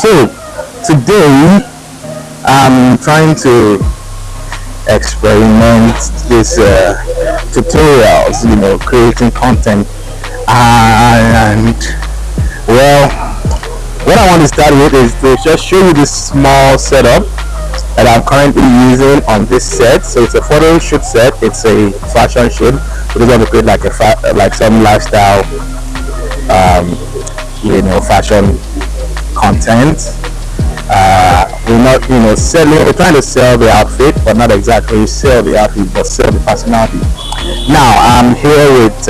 So today I'm trying to experiment this tutorials, creating content, and well, what I want to start with is to just show you this small setup that I'm currently using on this set. So it's a photo shoot set. It's a fashion shoot. We're going to create like some lifestyle, fashion content. We're not, selling. We're trying to sell the outfit, but not exactly sell the outfit, but sell the personality. Now I'm here with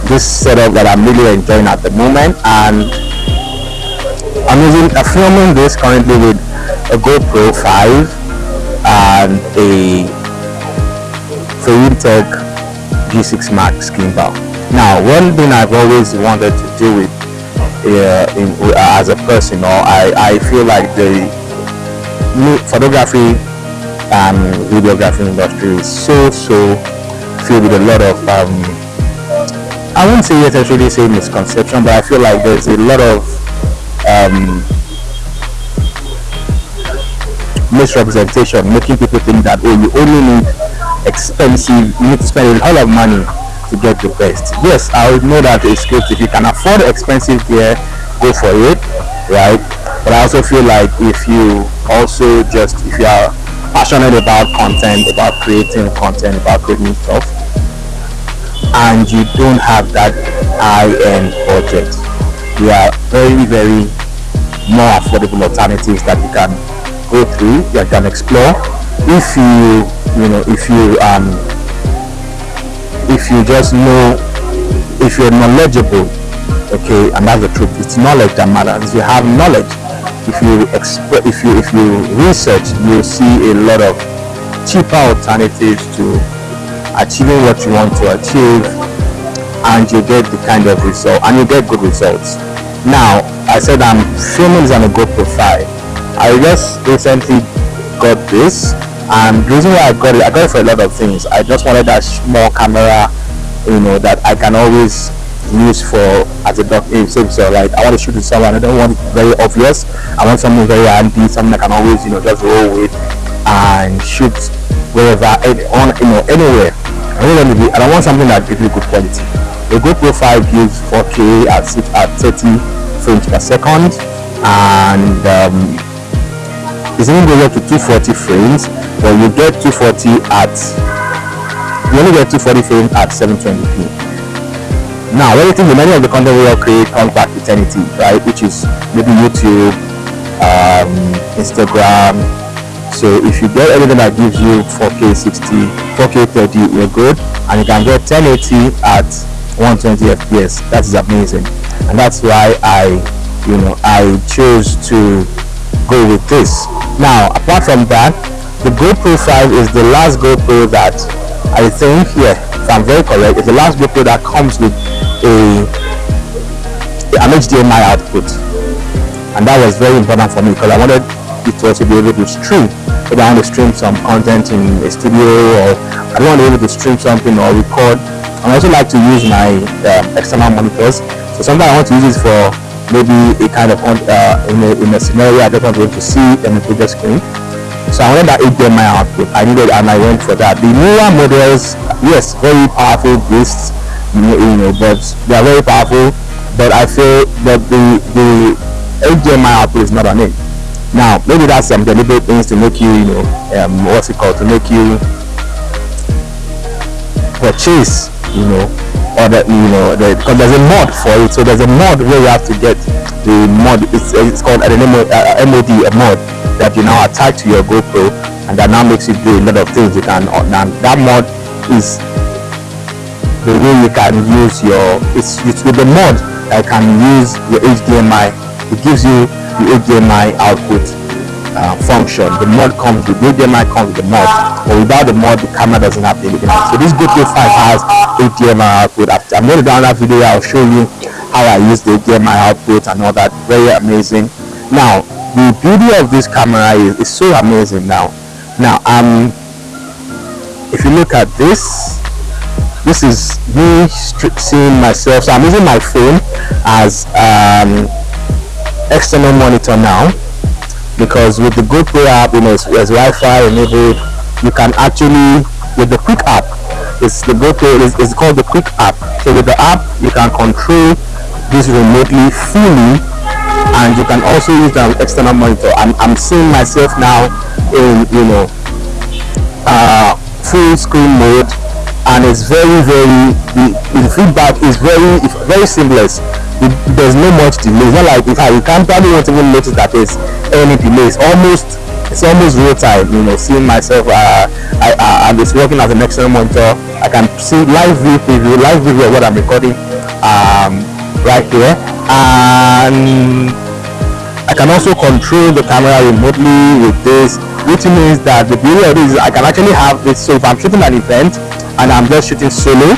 this setup that I'm really enjoying at the moment, and I'm filming this currently with a GoPro 5 and a filmmaker G6 Max gimbal. Now, one thing I've always wanted to do with as a person, I feel like the photography and videography industry is so filled with a lot of I wouldn't say necessarily say misconception, but I feel like there's a lot of misrepresentation, making people think that you only need expensive, you need to spend a lot of money to get the best. Yes, I would know that it's good. If you can afford expensive gear, go for it, right? But I also feel like if you are passionate about content, about creating content, about creating stuff, and you don't have that high-end budget, there are very more affordable alternatives that you can go through, you can explore. If you just know, if you're knowledgeable, okay, and that's the truth. It's knowledge that matters. If you have knowledge, if you research, you'll see a lot of cheaper alternatives to achieving what you want to achieve, and you get the kind of result, and you get good results. Now, I said I'm filming this on a GoPro 5. I just recently got this, and the reason why I got it for a lot of things. I just wanted that small camera, that I can always use for as a document. So like, I want to shoot with someone, I don't want it very obvious. I want something very handy, something I can always just roll with and shoot wherever, anywhere. I don't want something that gives me good quality. The GoPro 5 gives 4K at 30 frames per second, and it's even going up to 240 frames, but you get 240 you only get 240 frames at 720p. Now, many of the content we all create comes back to eternity, right? Which is maybe YouTube, Instagram. So if you get everything that gives you 4K 60, 4K 30, you're good, and you can get 1080 at 120 FPS. That is amazing, and that's why I chose to go with this. Now, apart from that, the GoPro 5 is the last GoPro that I think, if I'm very correct, it's the last GoPro that comes with an HDMI output, and that was very important for me because I wanted it to also be able to stream. If I want to stream some content in a studio, or I don't want to be able to stream something or record. I also like to use my external monitors. So sometimes I want to use this for maybe a kind of in a scenario I just want to be able to see on the bigger screen. So I wanted that HDMI output. I needed, and I went for that. The newer models, yes, very powerful beasts, but they are very powerful. But I feel that the HDMI output is not on it. Now, maybe that's some deliberate things to make you, to make you purchase, or that, because there's a mod for it. So there's a mod where you have to get the mod. It's called an MOD, a mod that you now attach to your GoPro, and that now makes you do a lot of things. And that mod is the way you can use it's with the mod that can use your HDMI. It gives you the HDMI output function. The mod comes with the HDMI comes with the mod, but without the mod, the camera doesn't have anything. So this GoPro 5 has HDMI output. I'm going to download that video. I'll show you how I use the HDMI output and all that. Very amazing. Now, the beauty of this camera is so amazing. Now, if you look at this is me seeing myself. So I'm using my phone as external monitor now, because with the GoPro app, it's Wi-Fi enabled. You can actually, with the quick app, it's the GoPro is called the quick app. So with the app, you can control this remotely fully, and you can also use the external monitor. I'm seeing myself now in full screen mode, and it's the feedback is very seamless. There's no much delay. It's not like you can't probably won't even notice that there's any delay. It's almost real time. Seeing myself, I'm just working as an external monitor. I can see live video of what I'm recording right here, and I can also control the camera remotely with this, which means that the beauty of this is I can actually have this. So if I'm shooting an event and I'm just shooting solo,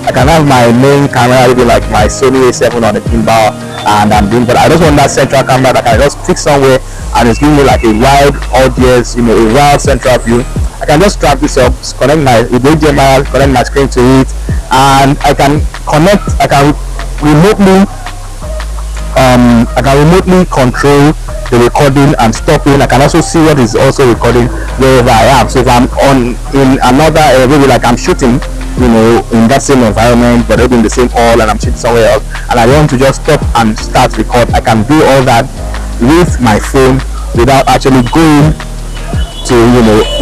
I can have my main camera, maybe like my Sony A7 on the gimbal, and I'm doing. But I just want that central camera that I can just fix somewhere, and it's giving me like a wide audience, a wide central view. I can just strap this up, connect my HDMI, connect my screen to it, and I can remotely control the recording and stopping. I can also see what is also recording wherever I am. So if I'm in another maybe like I'm shooting in that same environment, but maybe in the same hall, and I'm shooting somewhere else, and I want to just stop and start record, I can do all that with my phone without actually going to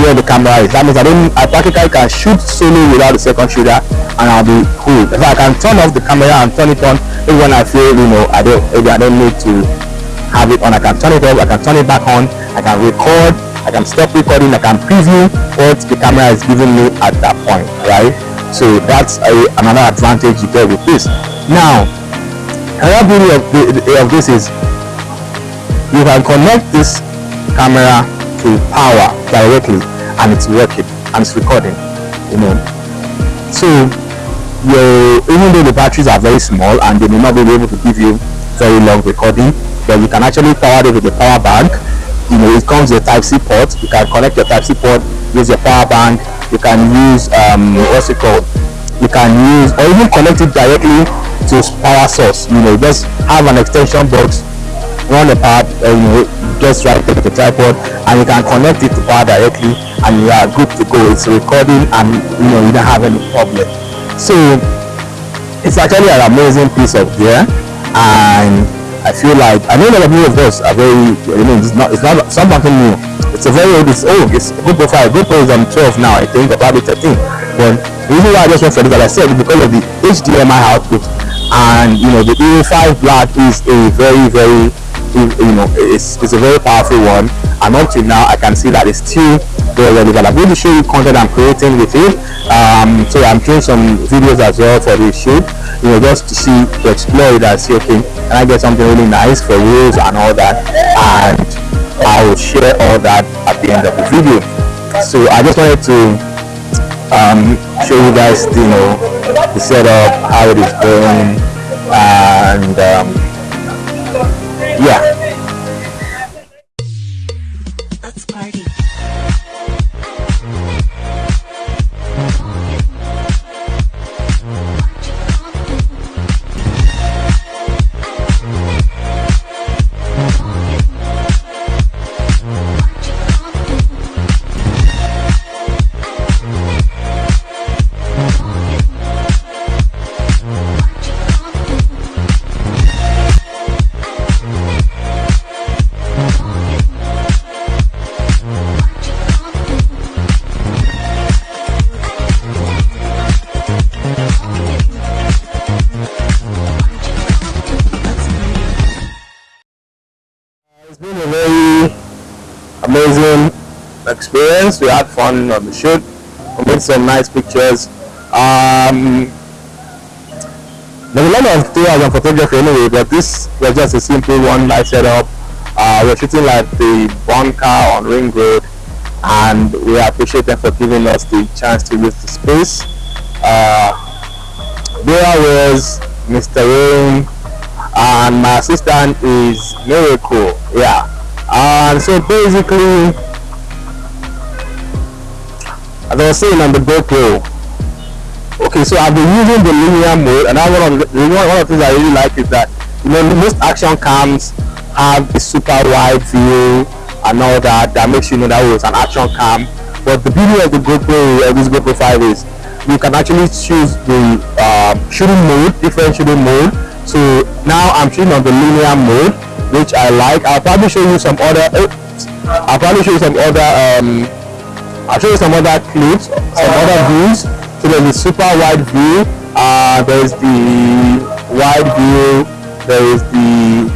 where the camera is. That means I practically can shoot solo without the second shooter, and I'll be cool. If I can turn off the camera and turn it on when I feel I don't need to have it on, I can turn it off, I can turn it back on, I can record, I can stop recording, I can preview what the camera is giving me at that point, right? So that's another advantage you get with this. Now, another beauty of this is you can connect this camera to power directly, and it's working and it's recording. So even though the batteries are very small and they may not be able to give you very long recording, but you can actually power it with a power bank. It comes with a Type-C port. You can connect your Type-C port, use your power bank. You can use you can use, or even connect it directly to power source. Just have an extension box, run the power, just right to the tripod, and you can connect it to power directly, and you are good to go. It's recording, and you don't have any problem. So it's actually an amazing piece of gear, and I feel like I know that many of us are very. It's not something new. It's a very old. It's GoPro 5. GoPro is on 12 now, I think, or probably 13. But the reason why I just went for this, as I said, is because of the HDMI output, and the Evo 5 Black is a very it's a very powerful one, and up to now I can see that it's still very relevant. I'm going to show you content I'm creating with it. So I'm doing some videos as well for the shoot, just to see, to explore it and see, okay, can I get something really nice for reels and all that, and I will share all that at the end of the video. So I just wanted to show you guys the setup, how it is going, and yeah. Let's party. It's been a very amazing experience. We had fun on the shoot. We made some nice pictures. There's a lot of tours and photography anyway, but this was just a simple one, nice setup. We're shooting like the bunker on Ring Road, and we appreciate them for giving us the chance to use the space. There was Mr. Rain, and my assistant is Miracle. Yeah. And so basically, as I was saying on the GoPro, okay, so I've been using the linear mode, and one of the things I really like is that most action cams have a super wide view and all that makes you know that it's an action cam. But the beauty of the GoPro, this GoPro 5 is you can actually choose the shooting mode, different shooting mode. So now I'm shooting on the linear mode, which I like. I'll probably show you some other I'll show you some other clips, some other views. So there's the super wide view, there's the wide view, there is the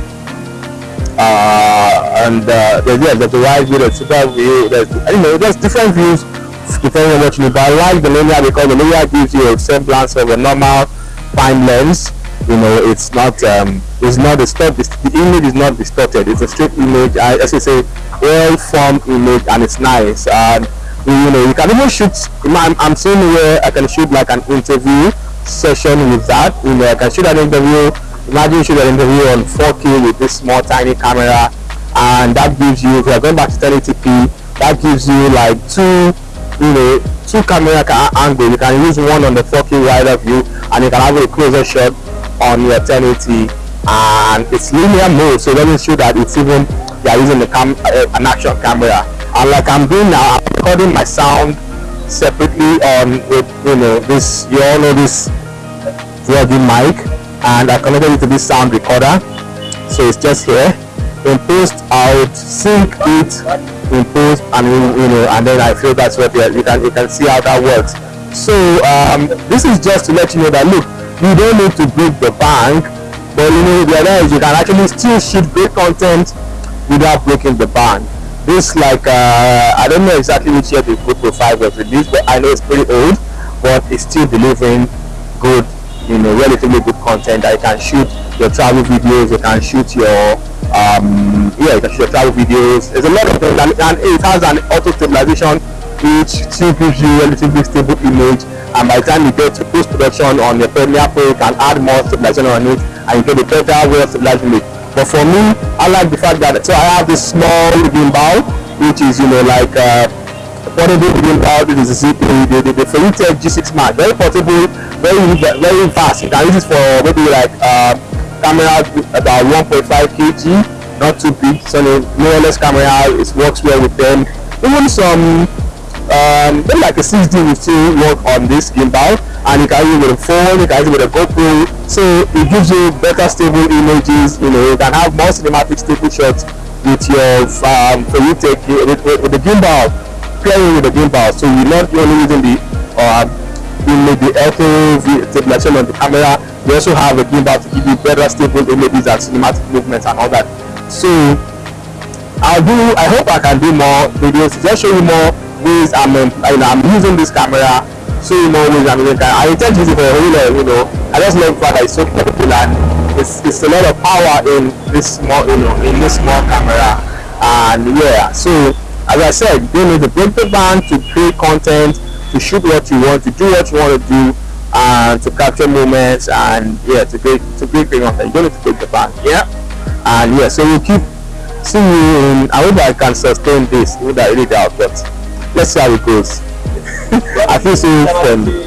there's the wide view, there's super view, there's different views depending on what you need. But I like the linear because the linear gives you a semblance of a normal fine lens. It's not distorted. The image is not distorted. It's a straight image, as I say, well formed image, and it's nice. And you can even shoot. I'm seeing where I can shoot like an interview session with that. I can shoot an interview. Imagine shoot an interview on 4K with this small tiny camera, and that gives you, if you're going back to 1080p, that gives you like two camera angle. You can use one on the 4K wider view, and you can have a closer shot on your 1080, and it's linear mode, so it doesn't show that it's even you're using an action camera. And like I'm doing now, I'm recording my sound separately on with this, you all know this vlogging mic, and I connected it to this sound recorder, so it's just here. In post I'll sync it in post, and and then I feel that's what you can see how that works. So this is just to let you know that look, you don't need to break the bank, but the other is you can actually still shoot great content without breaking the bank. This, like I don't know exactly which year the GoPro 5 was released, but I know it's pretty old, but it's still delivering good, relatively good content. That you can shoot your travel videos, you can shoot your you can shoot your travel videos. There's a lot of things, and it has an auto stabilization which still gives you relatively stable image, and by the time you get to post-production on your Premiere Pro, you can add more stabilization on it, and you get a better way of stabilizing it. But for me, I like the fact that, so I have this small gimbal, which is like portable gimbal. This is the filmmaker G6 Max, very portable, very fast. You can use it for maybe like camera about 1.5 kg, not too big, so mirrorless camera, it works well with them. Even some maybe like a 6D will still work on this gimbal, and you can use it with a phone, you can use it with a GoPro, so it gives you better stable images. You can have more cinematic stable shots with your with the gimbal, playing with the gimbal, so you're not only using the auto stabilization on the camera, you also have a gimbal to give you better stable images and cinematic movements and all that. So I hope I can do more videos to just show you more ways I'm using this camera, show you more ways I'm using it. I intend to use it for a whole lot. I just love the fact that it's so portable, and it's a lot of power in this small camera. And yeah, so as I said, you need to break the bank to create content, to shoot what you want, to do what you want to do, and to capture moments, and to create content. You don't need to break the bank. And so we'll keep seeing you. I hope I can sustain this. I really doubt, but let's see how it goes. I feel so friendly.